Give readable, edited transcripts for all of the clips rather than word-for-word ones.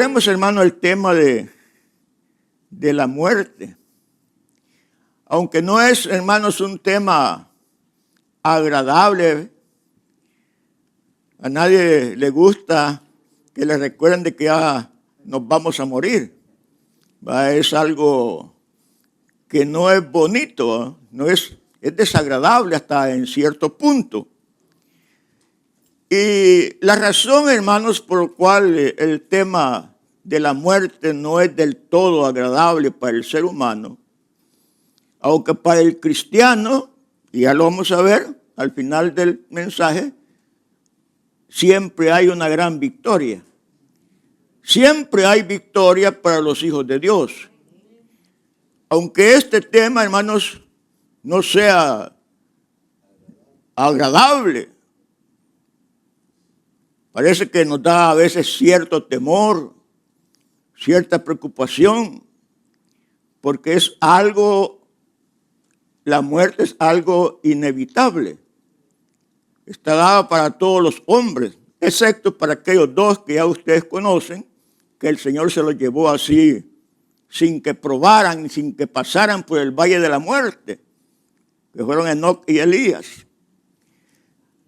Consideremos, hermano, el tema de la muerte. Aunque no es, hermanos, un tema agradable, a nadie le gusta que le recuerden de que ya nos vamos a morir. Es algo que no es bonito, es desagradable hasta en cierto punto. Y la razón, hermanos, por la cual el tema de la muerte no es del todo agradable para el ser humano, aunque para el cristiano, y ya lo vamos a ver al final del mensaje, siempre hay una gran victoria. Siempre hay victoria para los hijos de Dios. Aunque este tema, hermanos, no sea agradable, parece que nos da a veces cierto temor, cierta preocupación, porque es algo, la muerte es algo inevitable. Está dada para todos los hombres, excepto para aquellos dos que ya ustedes conocen, que el Señor se los llevó así, sin que probaran, sin que pasaran por el valle de la muerte, que fueron Enoc y Elías.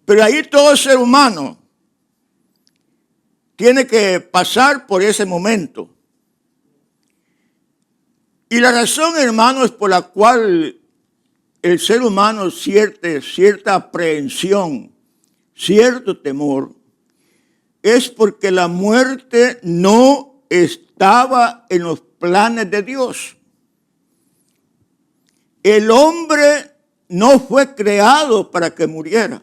Pero ahí todo ser humano tiene que pasar por ese momento. Y la razón, hermanos, por la cual el ser humano siente cierta aprehensión, cierto temor, es porque la muerte no estaba en los planes de Dios. El hombre no fue creado para que muriera.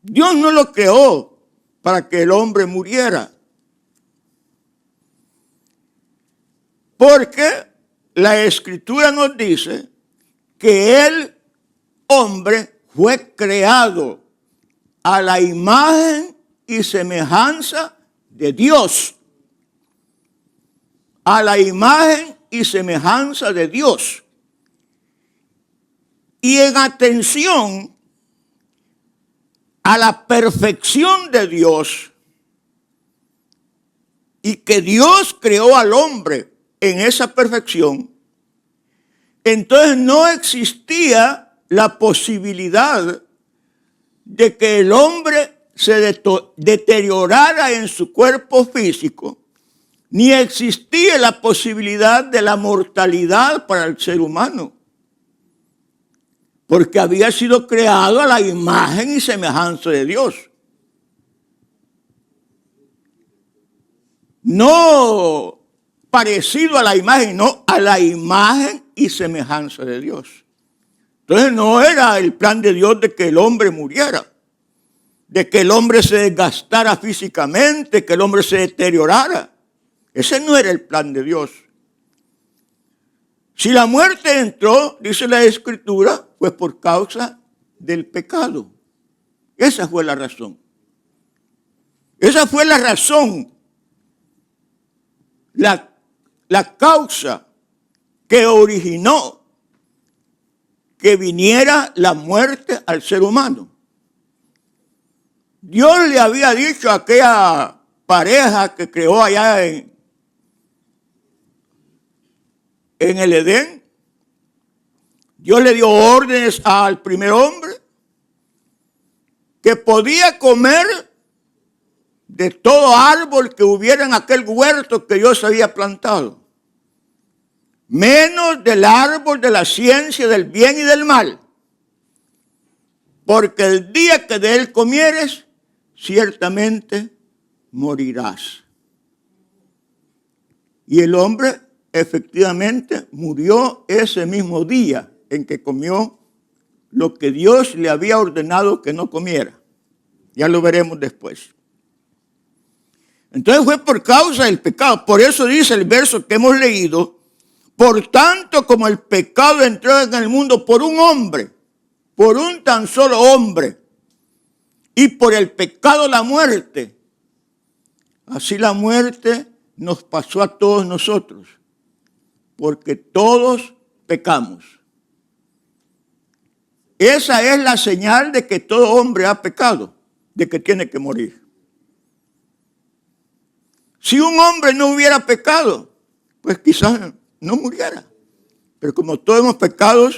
Dios no lo creó para que el hombre muriera. Porque la Escritura nos dice que el hombre fue creado a la imagen y semejanza de Dios. A la imagen y semejanza de Dios. Y en atención a la perfección de Dios, y que Dios creó al hombre en esa perfección, entonces no existía la posibilidad de que el hombre se deteriorara en su cuerpo físico, ni existía la posibilidad de la mortalidad para el ser humano, porque había sido creado a la imagen y semejanza de Dios. No parecido a la imagen, no, a la imagen y semejanza de Dios. Entonces no era el plan de Dios de que el hombre muriera, de que el hombre se desgastara físicamente, que el hombre se deteriorara. Ese no era el plan de Dios. Si la muerte entró, dice la Escritura, fue por causa del pecado. Esa fue la razón. Esa fue la razón, la causa que originó que viniera la muerte al ser humano. Dios le había dicho a aquella pareja que creó allá en el Edén, Dios le dio órdenes al primer hombre que podía comer de todo árbol que hubiera en aquel huerto que Dios había plantado, menos del árbol de la ciencia del bien y del mal, porque el día que de él comieres, ciertamente morirás. Y el hombre efectivamente murió ese mismo día en que comió lo que Dios le había ordenado que no comiera. Ya lo veremos después. Entonces fue por causa del pecado. Por eso dice el verso que hemos leído: por tanto como el pecado entró en el mundo por un hombre, por un tan solo hombre, y por el pecado la muerte, así la muerte nos pasó a todos nosotros, porque todos pecamos. Esa es la señal de que todo hombre ha pecado, de que tiene que morir. Si un hombre no hubiera pecado, pues quizás no muriera. Pero como todos hemos pecado,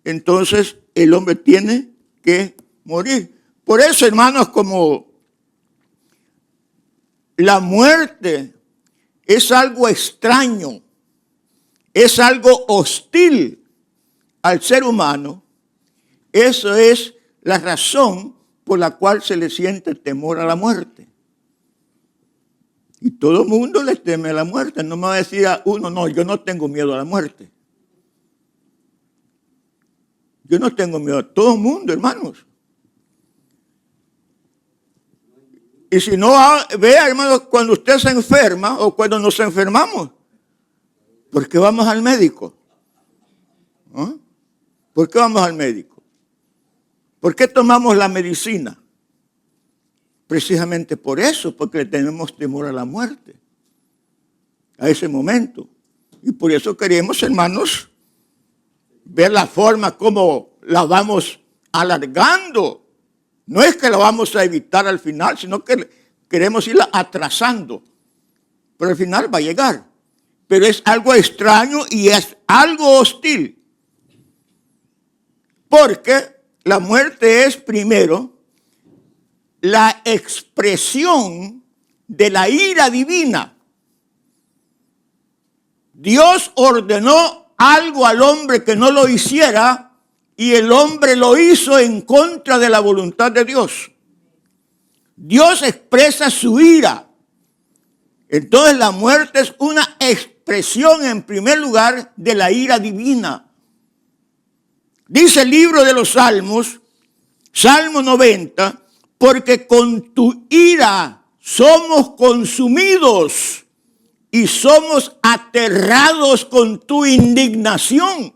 entonces el hombre tiene que morir. Por eso, hermanos, como la muerte es algo extraño, es algo hostil al ser humano, eso es la razón por la cual se le siente temor a la muerte. Y todo el mundo le teme a la muerte. No me va a decir a uno, no, yo no tengo miedo a la muerte. Yo no tengo miedo a todo el mundo, hermanos. Y si no, vea, hermanos, cuando usted se enferma o cuando nos enfermamos, ¿por qué vamos al médico? ¿Ah? ¿Por qué vamos al médico? ¿Por qué tomamos la medicina? Precisamente por eso, porque le tenemos temor a la muerte, a ese momento. Y por eso queremos, hermanos, ver la forma como la vamos alargando. No es que la vamos a evitar al final, sino que queremos irla atrasando. Pero al final va a llegar. Pero es algo extraño y es algo hostil. Porque la muerte es primero la expresión de la ira divina. Dios ordenó algo al hombre que no lo hiciera y el hombre lo hizo en contra de la voluntad de Dios. Dios expresa su ira. Entonces la muerte es una expresión en primer lugar de la ira divina. Dice el libro de los Salmos, Salmo 90, porque con tu ira somos consumidos y somos aterrados con tu indignación.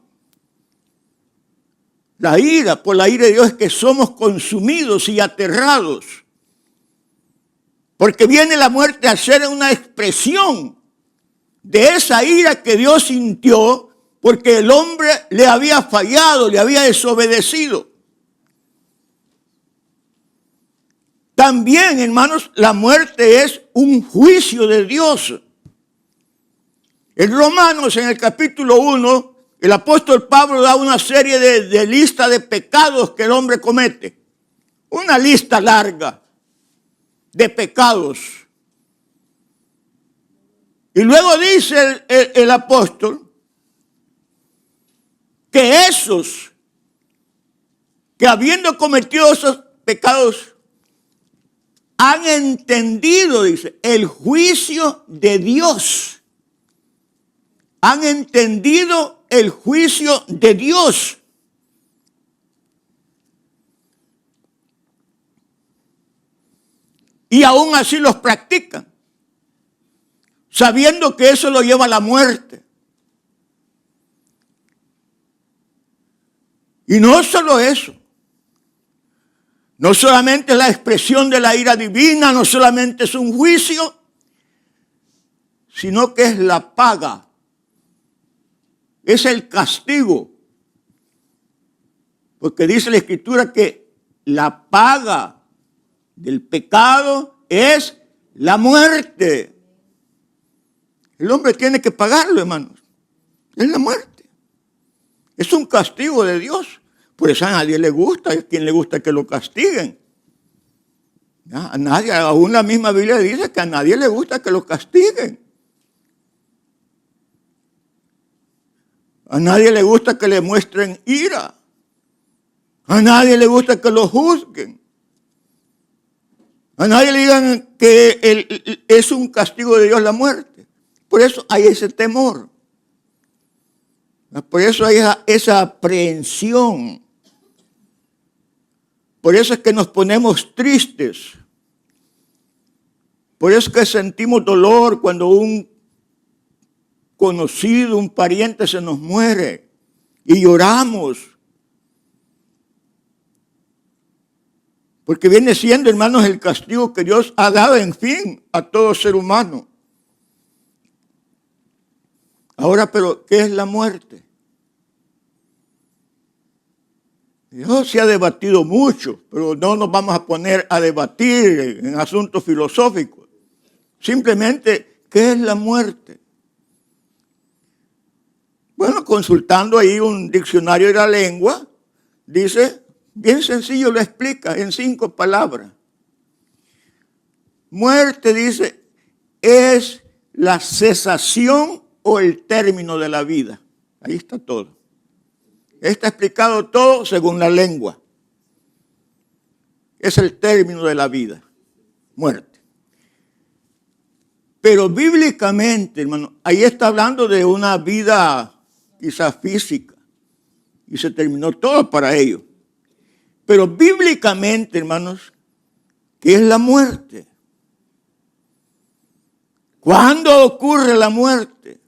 La ira, por la ira de Dios es que somos consumidos y aterrados. Porque viene la muerte a ser una expresión de esa ira que Dios sintió porque el hombre le había fallado, le había desobedecido. También, hermanos, la muerte es un juicio de Dios. En Romanos, en el capítulo 1, el apóstol Pablo da una serie de lista de pecados que el hombre comete. Una lista larga de pecados. Y luego dice el apóstol que esos que habiendo cometido esos pecados han entendido, dice, el juicio de Dios. Han entendido el juicio de Dios. Y aún así los practican, sabiendo que eso lo lleva a la muerte. Y no solo eso. No solamente es la expresión de la ira divina, no solamente es un juicio, sino que es la paga. Es el castigo. Porque dice la Escritura que la paga del pecado es la muerte. El hombre tiene que pagarlo, hermanos. Es la muerte. Es un castigo de Dios. Por eso a nadie le gusta. ¿A quién le gusta que lo castiguen? A nadie. Aún la misma Biblia dice que a nadie le gusta que lo castiguen. A nadie le gusta que le muestren ira. A nadie le gusta que lo juzguen. A nadie le digan que es un castigo de Dios la muerte. Por eso hay ese temor. Por eso hay esa aprehensión. Por eso es que nos ponemos tristes. Por eso es que sentimos dolor cuando un conocido, un pariente se nos muere. Y lloramos. Porque viene siendo, hermanos, el castigo que Dios ha dado, en fin, a todo ser humano. Ahora, pero, ¿qué es la muerte? Dios se ha debatido mucho, pero no nos vamos a poner a debatir en asuntos filosóficos. Simplemente, ¿qué es la muerte? Bueno, consultando ahí un diccionario de la lengua, dice, bien sencillo lo explica en 5 palabras. Muerte, dice, es la cesación o el término de la vida. Ahí está todo. Está explicado todo según la lengua. Es el término de la vida, muerte. Pero bíblicamente, hermano, ahí está hablando de una vida quizás física. Y se terminó todo para ello. Pero bíblicamente, hermanos, ¿qué es la muerte? ¿Cuándo ocurre la muerte?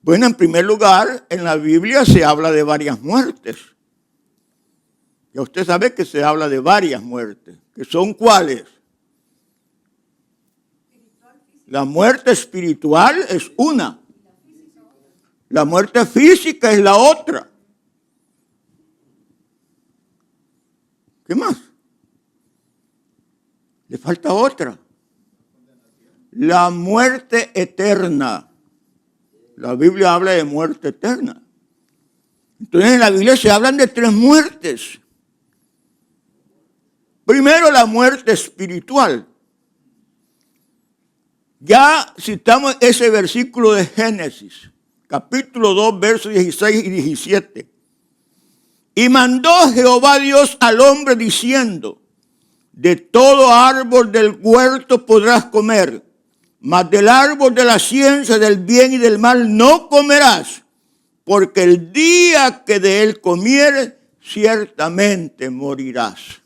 Bueno, en primer lugar, en la Biblia se habla de varias muertes. Ya usted sabe que se habla de varias muertes. ¿Que son cuáles? La muerte espiritual es una. La muerte física es la otra. ¿Qué más? Le falta otra. La muerte eterna. La Biblia habla de muerte eterna. Entonces en la Biblia se hablan de 3 muertes. Primero, la muerte espiritual. Ya citamos ese versículo de Génesis, capítulo 2, versos 16 y 17. Y mandó Jehová Dios al hombre diciendo, de todo árbol del huerto podrás comer, mas del árbol de la ciencia del bien y del mal no comerás, porque el día que de él comieres, ciertamente morirás.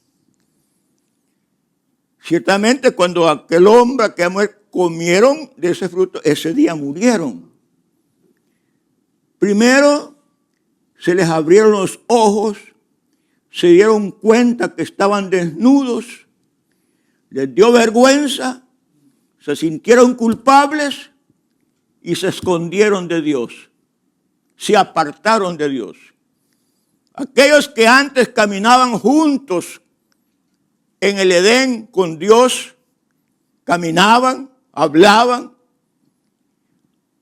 Ciertamente cuando aquel hombre, aquella mujer comieron de ese fruto, ese día murieron. Primero se les abrieron los ojos, se dieron cuenta que estaban desnudos, les dio vergüenza, se sintieron culpables y se escondieron de Dios, se apartaron de Dios. Aquellos que antes caminaban juntos en el Edén con Dios, caminaban, hablaban,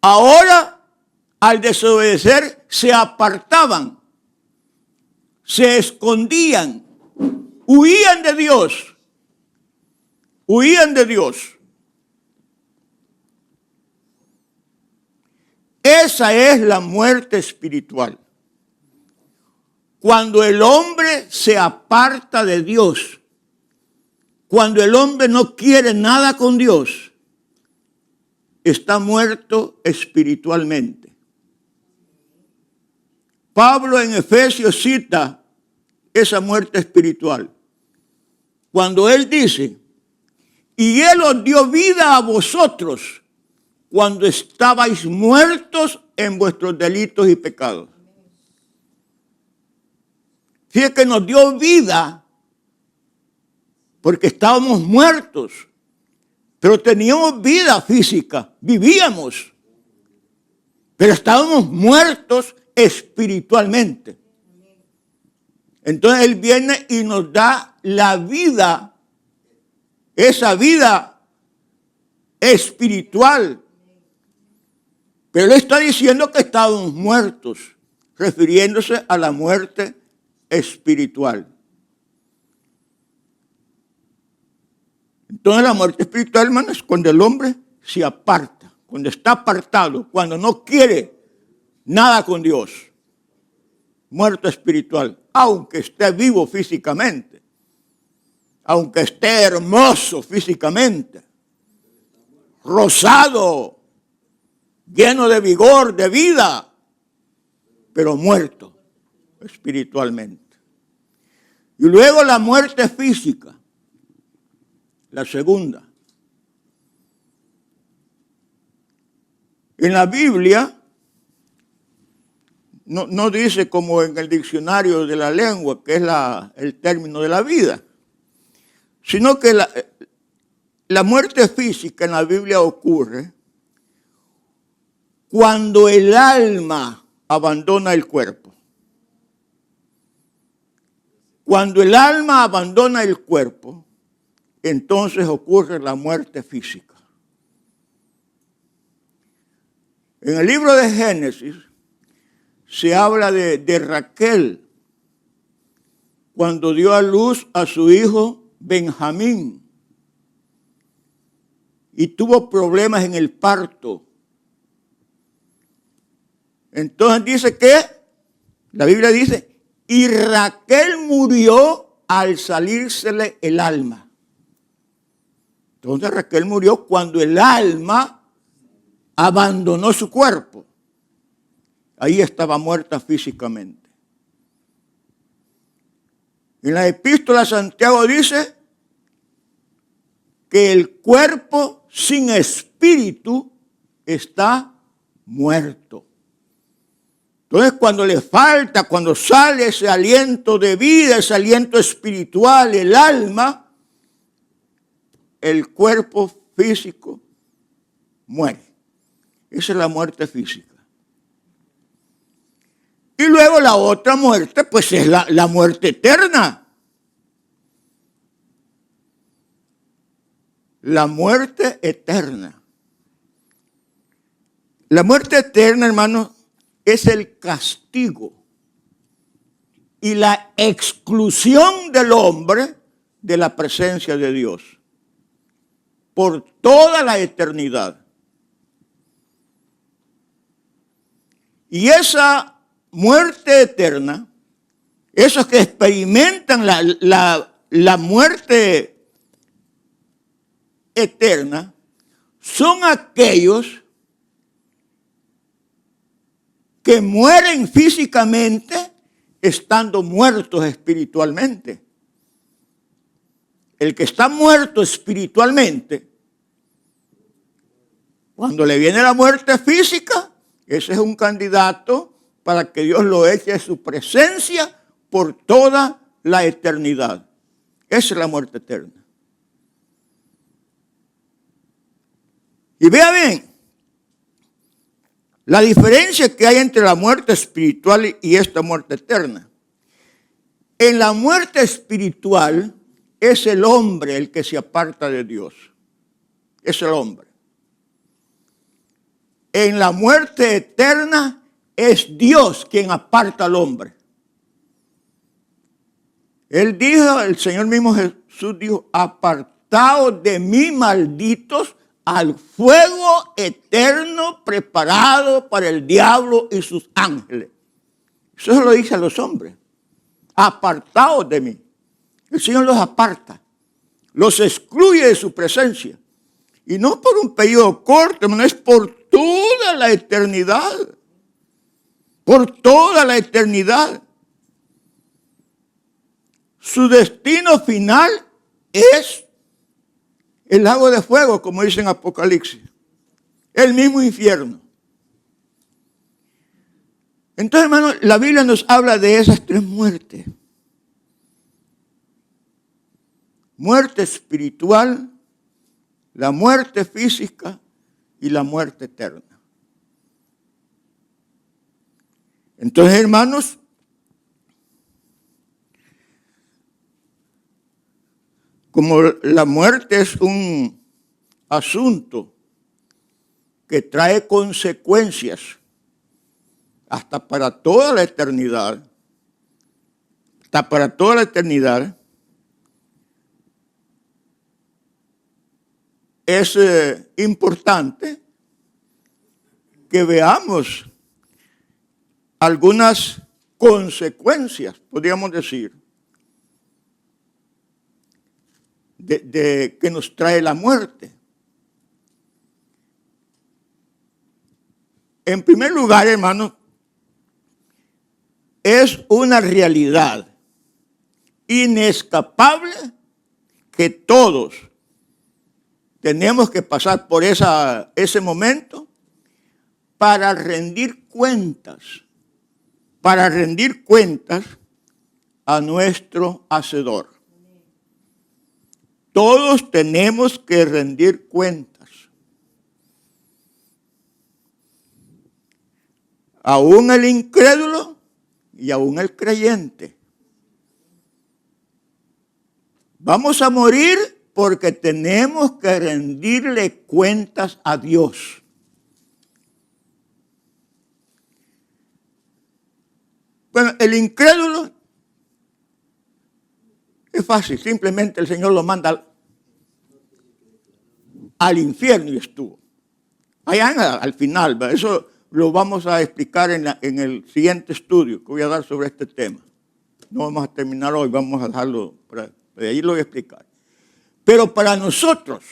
ahora al desobedecer se apartaban, se escondían, huían de Dios, huían de Dios. Esa es la muerte espiritual. Cuando el hombre se aparta de Dios, cuando el hombre no quiere nada con Dios, está muerto espiritualmente. Pablo en Efesios cita esa muerte espiritual. Cuando él dice, y él os dio vida a vosotros cuando estabais muertos en vuestros delitos y pecados. Fíjate que nos dio vida porque estábamos muertos, pero teníamos vida física, vivíamos, pero estábamos muertos espiritualmente. Entonces Él viene y nos da la vida, esa vida espiritual. Pero Él está diciendo que estábamos muertos, refiriéndose a la muerte espiritual. Entonces la muerte espiritual, hermano, es cuando el hombre se aparta, cuando está apartado, cuando no quiere nada con Dios. Muerto espiritual, aunque esté vivo físicamente, aunque esté hermoso físicamente, rosado, lleno de vigor, de vida, pero muerto espiritualmente. Y luego la muerte física. La segunda. En la Biblia no dice como en el diccionario de la lengua, que es el término de la vida, sino que la muerte física en la Biblia ocurre cuando el alma abandona el cuerpo. Cuando el alma abandona el cuerpo, entonces ocurre la muerte física. En el libro de Génesis se habla de Raquel cuando dio a luz a su hijo Benjamín y tuvo problemas en el parto. Entonces dice que, la Biblia dice, y Raquel murió al salírsele el alma. Entonces Raquel murió cuando el alma abandonó su cuerpo. Ahí estaba muerta físicamente. En la epístola de Santiago dice que el cuerpo sin espíritu está muerto. Entonces cuando le falta, cuando sale ese aliento de vida, ese aliento espiritual, el alma, el cuerpo físico muere. Esa es la muerte física. Y luego la otra muerte, pues es la muerte eterna. La muerte eterna. La muerte eterna, hermanos, es el castigo y la exclusión del hombre de la presencia de Dios por toda la eternidad. Y esa muerte eterna, esos que experimentan la muerte eterna, son aquellos que mueren físicamente estando muertos espiritualmente. El que está muerto espiritualmente, cuando le viene la muerte física, ese es un candidato para que Dios lo eche de su presencia por toda la eternidad. Esa es la muerte eterna. Y vea bien, la diferencia que hay entre la muerte espiritual y esta muerte eterna. En la muerte espiritual es el hombre el que se aparta de Dios. Es el hombre. En la muerte eterna es Dios quien aparta al hombre. Él dijo, el Señor mismo Jesús dijo, apartaos de mí, malditos, al fuego eterno preparado para el diablo y sus ángeles. Eso se lo dice a los hombres. Apartaos de mí. El Señor los aparta, los excluye de su presencia. Y no por un periodo corto, no es por toda la eternidad. Por toda la eternidad. Su destino final es el lago de fuego, como dice en Apocalipsis. El mismo infierno. Entonces, hermanos, la Biblia nos habla de esas tres muertes. Muerte espiritual, la muerte física y la muerte eterna. Entonces, hermanos, como la muerte es un asunto que trae consecuencias hasta para toda la eternidad, es importante que veamos algunas consecuencias, podríamos decir, de que nos trae la muerte. En primer lugar, hermano, es una realidad inescapable que todos tenemos que pasar por ese momento para rendir cuentas a nuestro Hacedor. Todos tenemos que rendir cuentas. Aún el incrédulo y aún el creyente. Vamos a morir porque tenemos que rendirle cuentas a Dios. Bueno, el incrédulo es fácil, simplemente el Señor lo manda al infierno y estuvo. Allá al final, ¿verdad? Eso lo vamos a explicar en el siguiente estudio que voy a dar sobre este tema. No vamos a terminar hoy, vamos a dejarlo, de ahí lo voy a explicar. Pero para nosotros,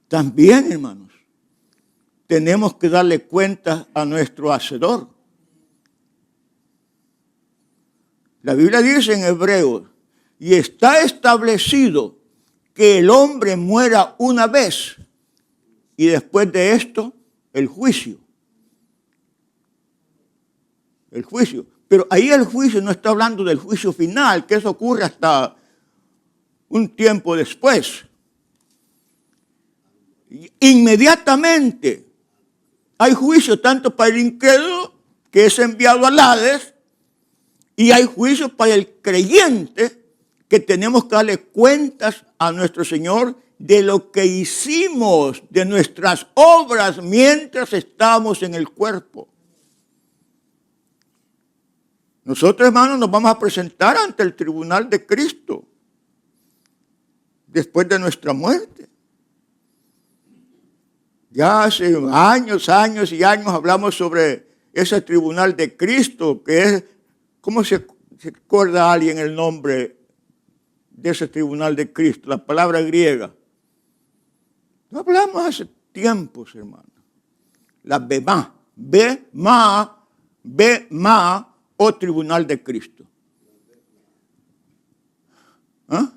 también, hermanos, tenemos que darle cuenta a nuestro Hacedor. La Biblia dice en Hebreos, y está establecido que el hombre muera una vez y después de esto el juicio. El juicio. Pero ahí el juicio no está hablando del juicio final, que eso ocurre hasta un tiempo después. Inmediatamente hay juicio tanto para el incrédulo que es enviado al Hades, y hay juicio para el creyente que tenemos que darle cuentas a nuestro Señor de lo que hicimos, de nuestras obras mientras estábamos en el cuerpo. Nosotros, hermanos, nos vamos a presentar ante el tribunal de Cristo después de nuestra muerte. Ya hace años y años hablamos sobre ese tribunal de Cristo, que es, ¿cómo se acuerda a alguien el nombre de ese tribunal de Cristo? La palabra griega. Lo hablamos hace tiempos, hermano. La Bema. Bema o tribunal de Cristo. ¿Ah?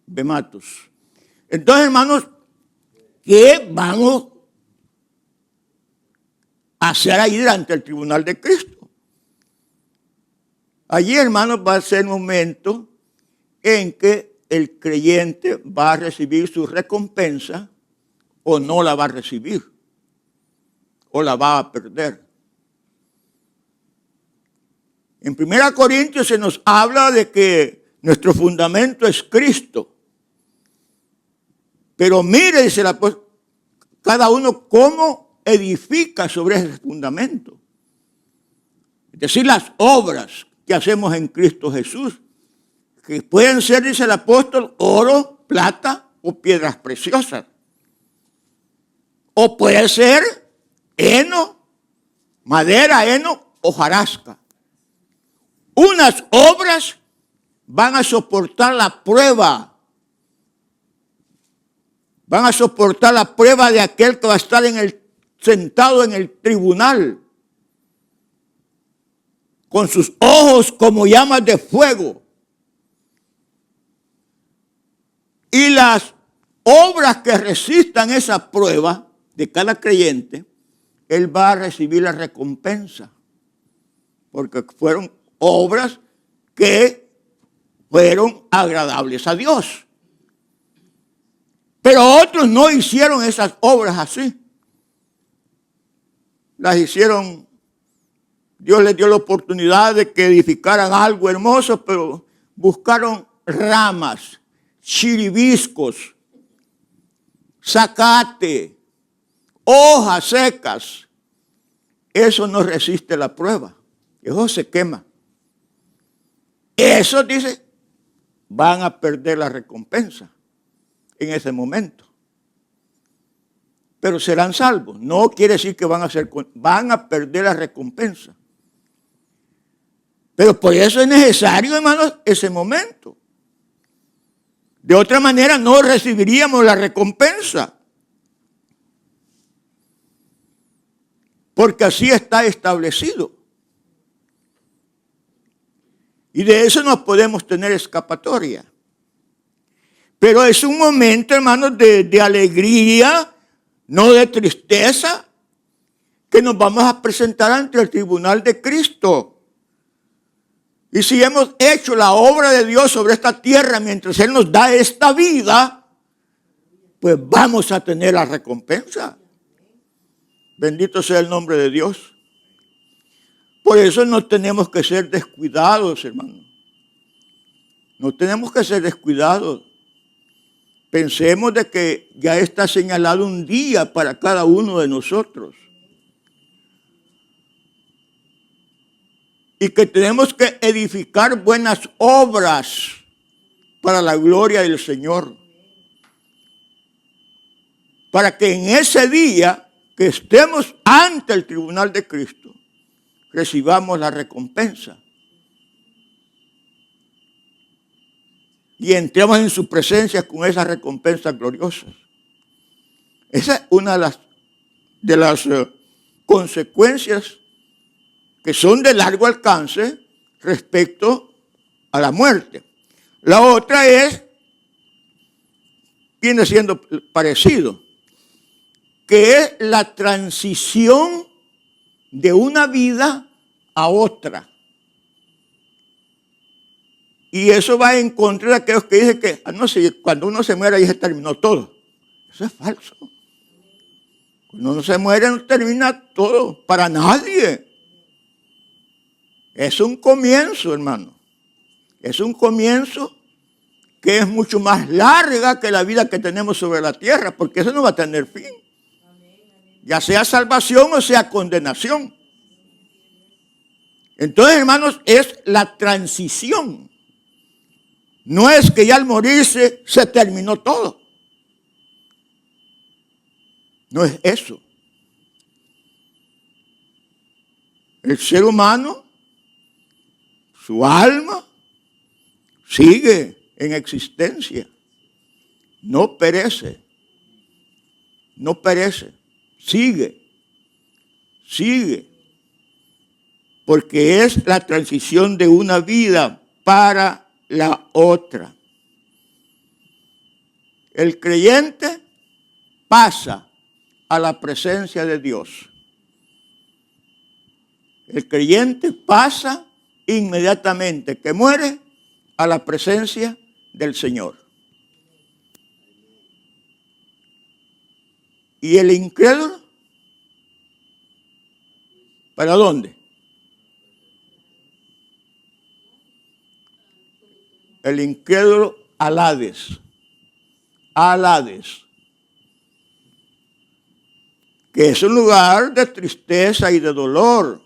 Bematus. Entonces, hermanos, ¿qué vamos a hacer ahí delante del tribunal de Cristo? Allí, hermanos, va a ser un momento en que el creyente va a recibir su recompensa o no la va a recibir o la va a perder. En 1 Corintios se nos habla de que nuestro fundamento es Cristo. Pero mire, dice el apóstol, cada uno cómo edifica sobre ese fundamento. Es decir, las obras que hacemos en Cristo Jesús, que pueden ser, dice el apóstol, oro, plata o piedras preciosas. O puede ser heno, madera, heno, hojarasca. Unas obras van a soportar la prueba. Van a soportar la prueba de aquel que va a estar sentado en el tribunal, con sus ojos como llamas de fuego. Y las obras que resistan esa prueba de cada creyente, él va a recibir la recompensa. Porque fueron obras que fueron agradables a Dios. Pero otros no hicieron esas obras así. Las hicieron, Dios les dio la oportunidad de que edificaran algo hermoso, pero buscaron ramas, chiribiscos, zacate, hojas secas. Eso no resiste la prueba. Eso se quema. Eso, dice, van a perder la recompensa en ese momento. Pero serán salvos. No quiere decir que van a perder la recompensa. Pero por eso es necesario, hermanos, ese momento. De otra manera no recibiríamos la recompensa. Porque así está establecido. Y de eso no podemos tener escapatoria. Pero es un momento, hermanos, de alegría, no de tristeza, que nos vamos a presentar ante el tribunal de Cristo. Y si hemos hecho la obra de Dios sobre esta tierra mientras Él nos da esta vida, pues vamos a tener la recompensa. Bendito sea el nombre de Dios. Por eso no tenemos que ser descuidados, hermanos. No tenemos que ser descuidados. Pensemos de que ya está señalado un día para cada uno de nosotros. Y que tenemos que edificar buenas obras para la gloria del Señor. Para que en ese día que estemos ante el tribunal de Cristo, recibamos la recompensa. Y entremos en su presencia con esas recompensas gloriosas. Esa es una de las consecuencias que son de largo alcance respecto a la muerte. La otra viene siendo parecido, que es la transición de una vida a otra. Y eso va en contra de aquellos que dicen que no sé, cuando uno se muere ahí se terminó todo. Eso es falso. Cuando uno se muere no termina todo para nadie. Es un comienzo, hermano. Es un comienzo que es mucho más larga que la vida que tenemos sobre la tierra, porque eso no va a tener fin. Ya sea salvación o sea condenación. Entonces, hermanos, es la transición. No es que ya al morirse se terminó todo. No es eso. El ser humano, su alma, sigue en existencia. No perece. No perece. Sigue. Sigue. Porque es la transición de una vida para la otra. El creyente pasa a la presencia de Dios. El creyente pasa inmediatamente que muere a la presencia del Señor. ¿Y el incrédulo? ¿Para dónde? El incrédulo al Hades. Al Hades. Que es un lugar de tristeza y de dolor.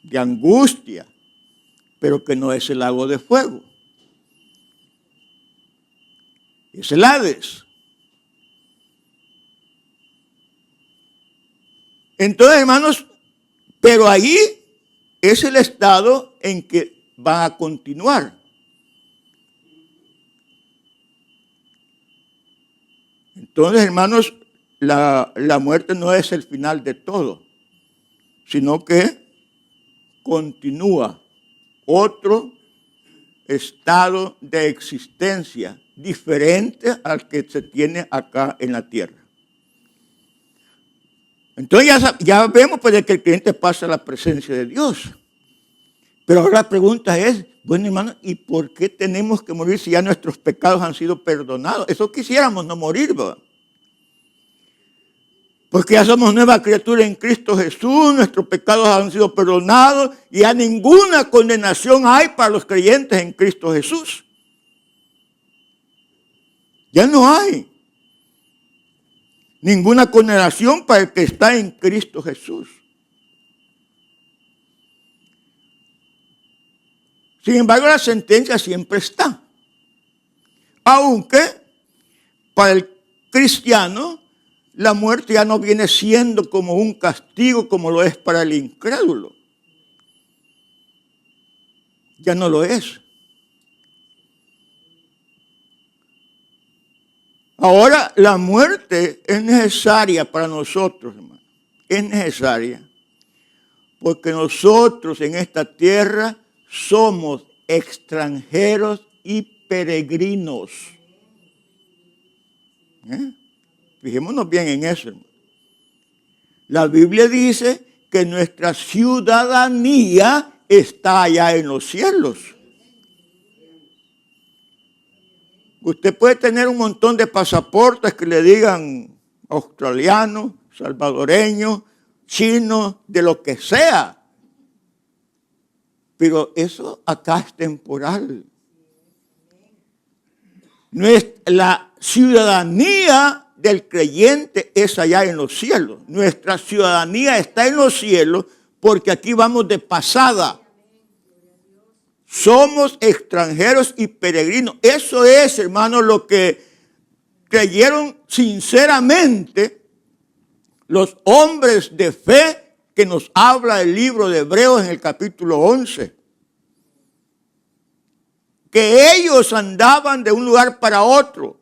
De angustia. Pero que no es el lago de fuego. Es el Hades. Entonces, hermanos, pero allí es el estado en que van a continuar. Entonces, hermanos, la muerte no es el final de todo, sino que continúa otro estado de existencia diferente al que se tiene acá en la tierra. Entonces ya vemos pues, que el creyente pasa a la presencia de Dios. Pero ahora la pregunta es, bueno hermano, ¿y por qué tenemos que morir si ya nuestros pecados han sido perdonados? Eso quisiéramos no morir, ¿verdad? Porque ya somos nueva criatura en Cristo Jesús, nuestros pecados han sido perdonados y ya ninguna condenación hay para los creyentes en Cristo Jesús. Ya no hay ninguna condenación para el que está en Cristo Jesús. Sin embargo, la sentencia siempre está. Aunque para el cristiano la muerte ya no viene siendo como un castigo como lo es para el incrédulo. Ya no lo es. Ahora la muerte es necesaria para nosotros, hermano. Es necesaria porque nosotros en esta tierra somos extranjeros y peregrinos. Fijémonos bien en eso, hermano. La Biblia dice que nuestra ciudadanía está allá en los cielos. Usted puede tener un montón de pasaportes que le digan australiano, salvadoreño, chino, de lo que sea. Pero eso acá es temporal. La ciudadanía del creyente es allá en los cielos. Nuestra ciudadanía está en los cielos porque aquí vamos de pasada. Somos extranjeros y peregrinos. Eso es, hermano, lo que creyeron sinceramente los hombres de fe que nos habla el libro de Hebreos en el capítulo 11. Que ellos andaban de un lugar para otro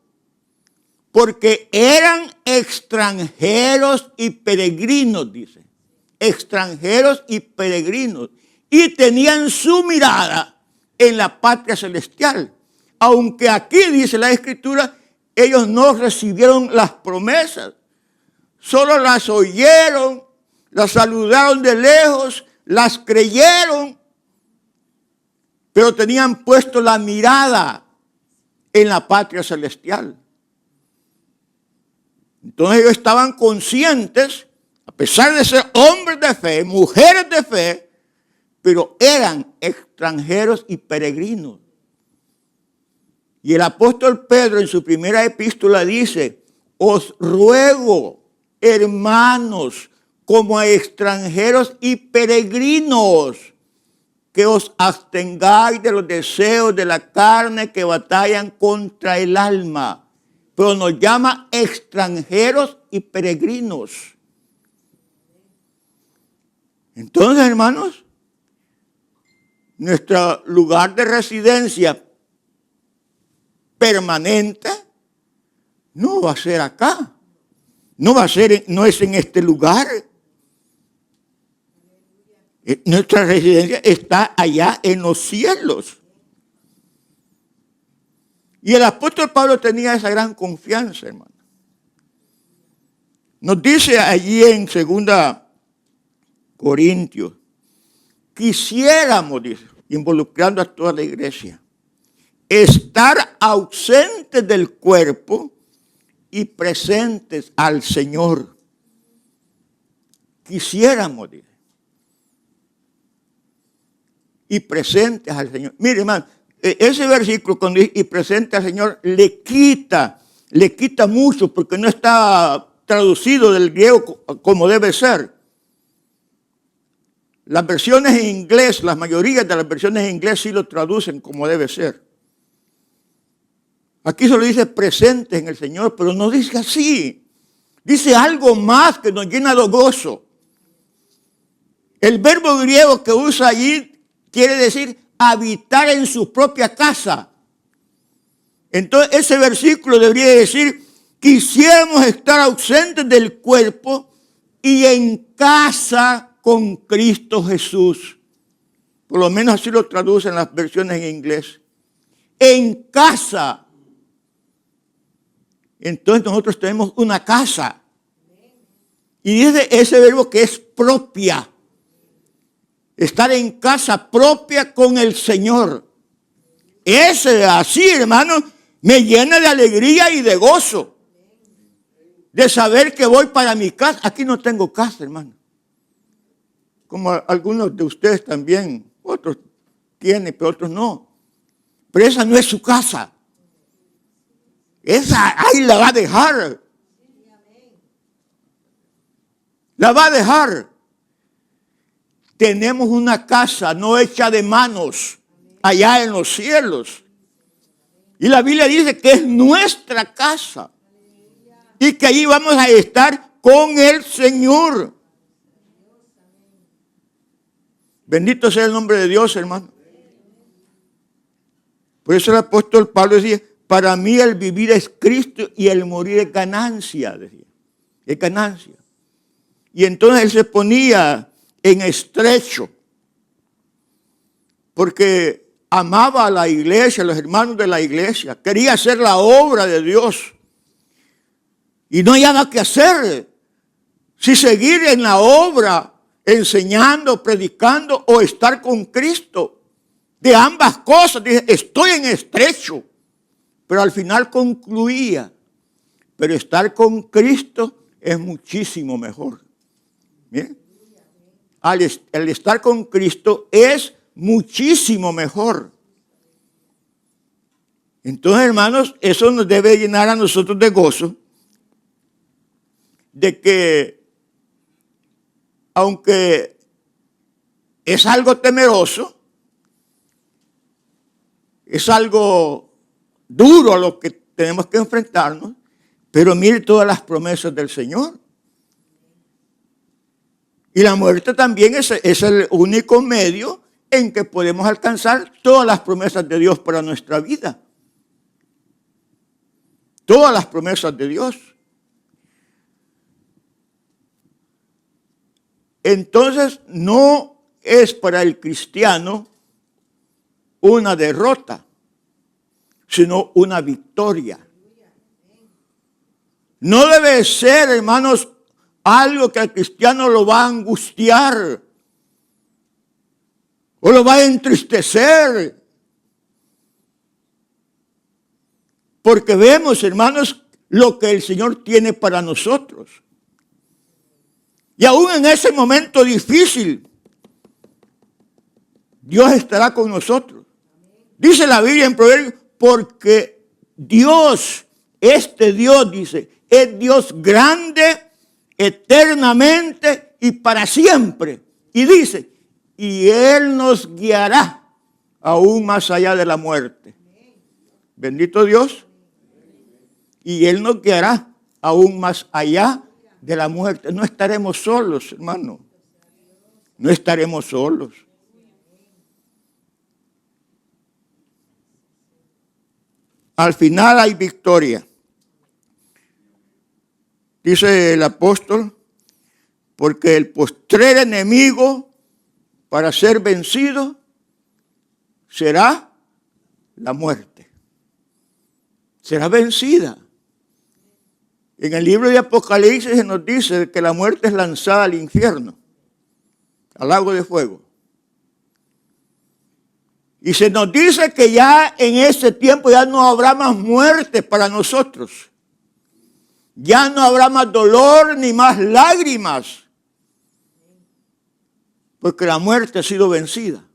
porque eran extranjeros y peregrinos, dice. Extranjeros y peregrinos. Y tenían su mirada en la patria celestial. Aunque aquí dice la Escritura, ellos no recibieron las promesas. Solo las oyeron, las saludaron de lejos, las creyeron, pero tenían puesto la mirada en la patria celestial. Entonces ellos estaban conscientes, a pesar de ser hombres de fe, mujeres de fe, pero eran extranjeros y peregrinos. Y el apóstol Pedro en su primera epístola dice, os ruego, hermanos, como a extranjeros y peregrinos, que os abstengáis de los deseos de la carne que batallan contra el alma. Pero nos llama extranjeros y peregrinos. Entonces, hermanos, nuestro lugar de residencia permanente no va a ser acá. No es en este lugar. Nuestra residencia está allá en los cielos. Y el apóstol Pablo tenía esa gran confianza, hermano. Nos dice allí en 2 Corintios, quisiéramos, dice, involucrando a toda la iglesia, estar ausentes del cuerpo y presentes al Señor. Quisiéramos, dice. Y presentes al Señor. Mire, hermano, ese versículo cuando dice y presente al Señor le quita mucho porque no está traducido del griego como debe ser. Las versiones en inglés, la mayoría de las versiones en inglés sí lo traducen como debe ser. Aquí solo dice presentes en el Señor, pero no dice así. Dice algo más que nos llena de gozo. El verbo griego que usa allí quiere decir habitar en su propia casa. Entonces ese versículo debería decir, quisiéramos estar ausentes del cuerpo y en casa con Cristo Jesús. Por lo menos así lo traducen las versiones en inglés. En casa. Entonces nosotros tenemos una casa. Y dice ese verbo que es propia. Estar en casa propia con el Señor. Ese así, hermano, me llena de alegría y de gozo. De saber que voy para mi casa. Aquí no tengo casa, hermano. Como algunos de ustedes también. Otros tienen, pero otros no. Pero esa no es su casa. Esa ahí la va a dejar. La va a dejar. Tenemos una casa no hecha de manos allá en los cielos. Y la Biblia dice que es nuestra casa. Y que allí vamos a estar con el Señor. Bendito sea el nombre de Dios, hermano. Por eso el apóstol Pablo decía, para mí el vivir es Cristo y el morir es ganancia, decía. Es ganancia. Y entonces él se ponía en estrecho, porque amaba a la iglesia, a los hermanos de la iglesia, quería hacer la obra de Dios. Y no había nada que hacer, si seguir en la obra, enseñando, predicando o estar con Cristo. De ambas cosas, dije, estoy en estrecho, pero al final concluía, pero estar con Cristo es muchísimo mejor. ¿Bien? Al estar con Cristo es muchísimo mejor. Entonces, hermanos, eso nos debe llenar a nosotros de gozo, de que aunque es algo temeroso, es algo duro a lo que tenemos que enfrentarnos, pero mire todas las promesas del Señor. Y la muerte también es el único medio en que podemos alcanzar todas las promesas de Dios para nuestra vida. Todas las promesas de Dios. Entonces, no es para el cristiano una derrota, sino una victoria. No debe ser, hermanos, algo que al cristiano lo va a angustiar o lo va a entristecer. Porque vemos, hermanos, lo que el Señor tiene para nosotros. Y aún en ese momento difícil, Dios estará con nosotros. Dice la Biblia en Proverbios, porque Dios, este Dios, dice, es Dios grande, eternamente y para siempre. Y dice, y Él nos guiará aún más allá de la muerte. Bendito Dios. Y Él nos guiará aún más allá de la muerte. No estaremos solos, hermano. No estaremos solos. Al final hay victoria. Dice el apóstol, porque el postrer enemigo para ser vencido será la muerte. Será vencida. En el libro de Apocalipsis se nos dice que la muerte es lanzada al infierno, al lago de fuego. Y se nos dice que ya en ese tiempo ya no habrá más muerte para nosotros. Ya no habrá más dolor ni más lágrimas. Porque la muerte ha sido vencida.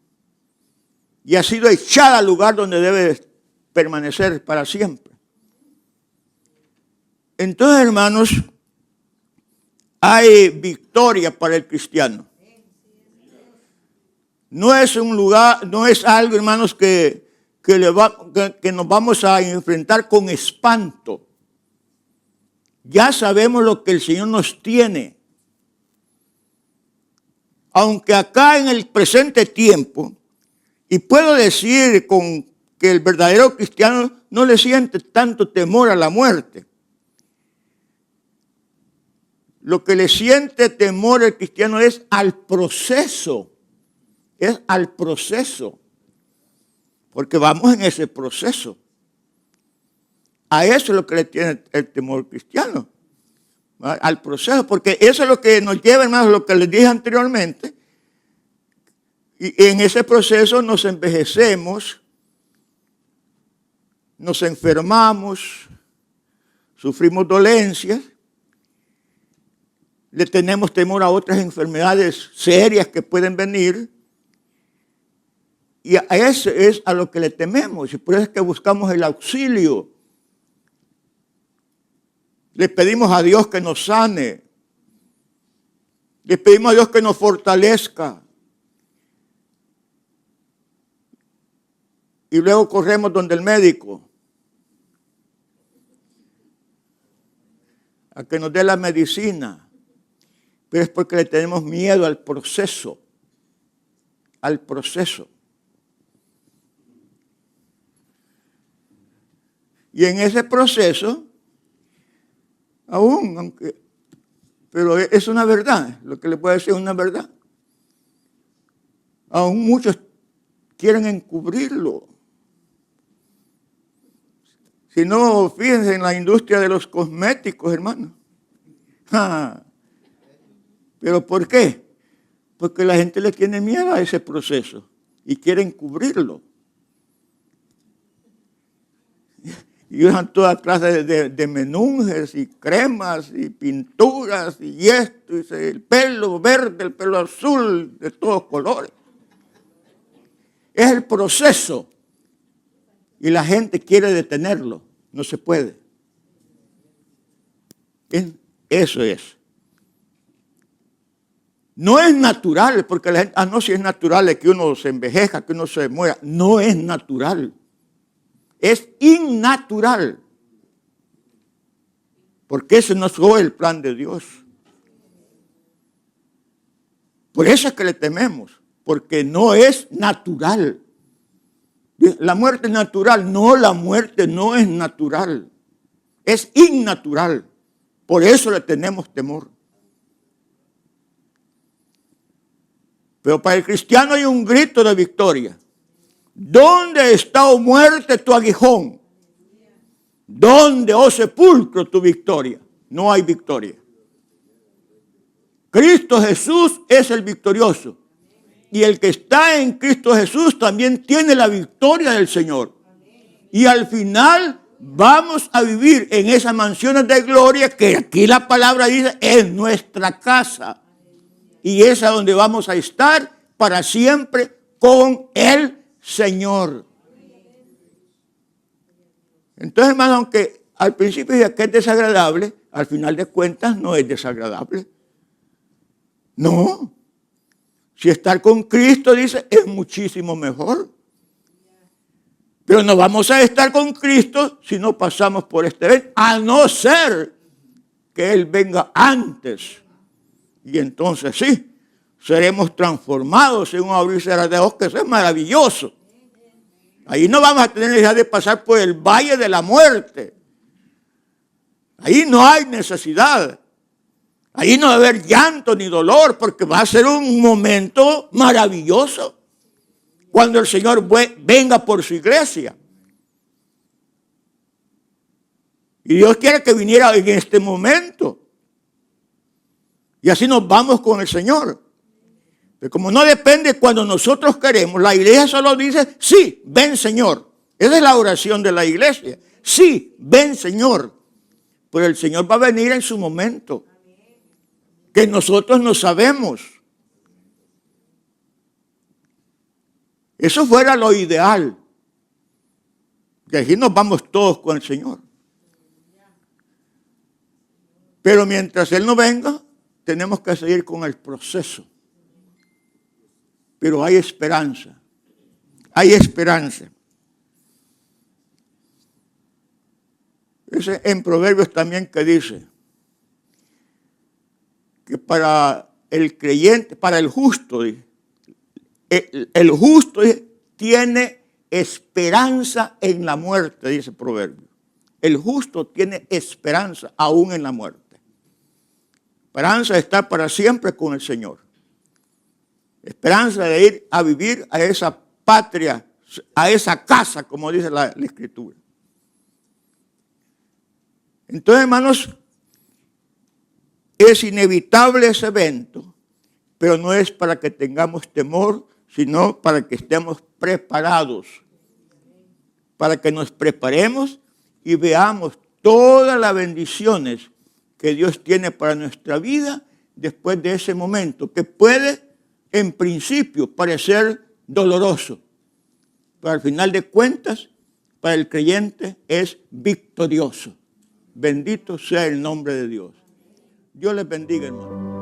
Y ha sido echada al lugar donde debe permanecer para siempre. Entonces, hermanos, hay victoria para el cristiano. No es un lugar, no es algo, hermanos, que nos vamos a enfrentar con espanto. Ya sabemos lo que el Señor nos tiene. Aunque acá en el presente tiempo, y puedo decir que el verdadero cristiano no le siente tanto temor a la muerte. Lo que le siente temor el cristiano es al proceso. Es al proceso. Porque vamos en ese proceso. A eso es lo que le tiene el temor cristiano. ¿Vale? Al proceso. Porque eso es lo que nos lleva, hermanos, lo que les dije anteriormente. Y en ese proceso nos envejecemos, nos enfermamos, sufrimos dolencias. Le tenemos temor a otras enfermedades serias que pueden venir. Y a eso es a lo que le tememos. Y por eso es que buscamos el auxilio. Le pedimos a Dios que nos sane. Le pedimos a Dios que nos fortalezca. Y luego corremos donde el médico. A que nos dé la medicina. Pero es porque le tenemos miedo al proceso. Al proceso. Y en ese proceso, pero es una verdad, lo que le puedo decir es una verdad. Aún muchos quieren encubrirlo. Si no, fíjense en la industria de los cosméticos, hermano. ¿Pero por qué? Porque la gente le tiene miedo a ese proceso y quiere encubrirlo. Y usan toda clase de menunjes y cremas y pinturas y esto, y el pelo verde, el pelo azul, de todos colores. Es el proceso. Y la gente quiere detenerlo. No se puede. Eso es. No es natural, porque la gente, no, si es natural es que uno se envejezca, que uno se muera. No es natural. Es innatural. Porque ese no fue el plan de Dios. Por eso es que le tememos, porque no es natural. La muerte es natural. No, la muerte no es natural. Es innatural. Por eso le tenemos temor. Pero para el cristiano hay un grito de victoria. ¿Dónde está, oh muerte, tu aguijón? ¿Dónde, oh sepulcro, tu victoria? No hay victoria. Cristo Jesús es el victorioso. Y el que está en Cristo Jesús también tiene la victoria del Señor. Y al final vamos a vivir en esas mansiones de gloria que aquí la palabra dice es nuestra casa. Y es a donde vamos a estar para siempre con el Señor. Entonces, hermano, aunque al principio diga que es desagradable, al final de cuentas no es desagradable. No. Si estar con Cristo, dice, es muchísimo mejor. Pero no vamos a estar con Cristo si no pasamos por este evento, a no ser que Él venga antes. Y entonces sí, seremos transformados en un abrir y cerrar de ojos, que eso es maravilloso. Ahí no vamos a tener necesidad de pasar por el valle de la muerte. Ahí no hay necesidad. Ahí no va a haber llanto ni dolor, porque va a ser un momento maravilloso cuando el Señor venga por su iglesia. Y Dios quiere que viniera en este momento. Y así nos vamos con el Señor. Pero como no depende cuando nosotros queremos, la iglesia solo dice, sí, ven Señor. Esa es la oración de la iglesia. Sí, ven Señor. Pero el Señor va a venir en su momento. Que nosotros no sabemos. Eso fuera lo ideal. Que aquí nos vamos todos con el Señor. Pero mientras Él no venga, tenemos que seguir con el proceso. Pero hay esperanza. Hay esperanza. Ese en Proverbios también que dice que para el creyente, para el justo, el justo tiene esperanza en la muerte, dice Proverbio. El justo tiene esperanza aún en la muerte. Esperanza de estar para siempre con el Señor. Esperanza de ir a vivir a esa patria, a esa casa, como dice la Escritura. Entonces, hermanos, es inevitable ese evento, pero no es para que tengamos temor, sino para que estemos preparados. Para que nos preparemos y veamos todas las bendiciones que Dios tiene para nuestra vida después de ese momento, que puede en principio parecer doloroso, pero al final de cuentas, para el creyente es victorioso. Bendito sea el nombre de Dios. Dios les bendiga, hermano.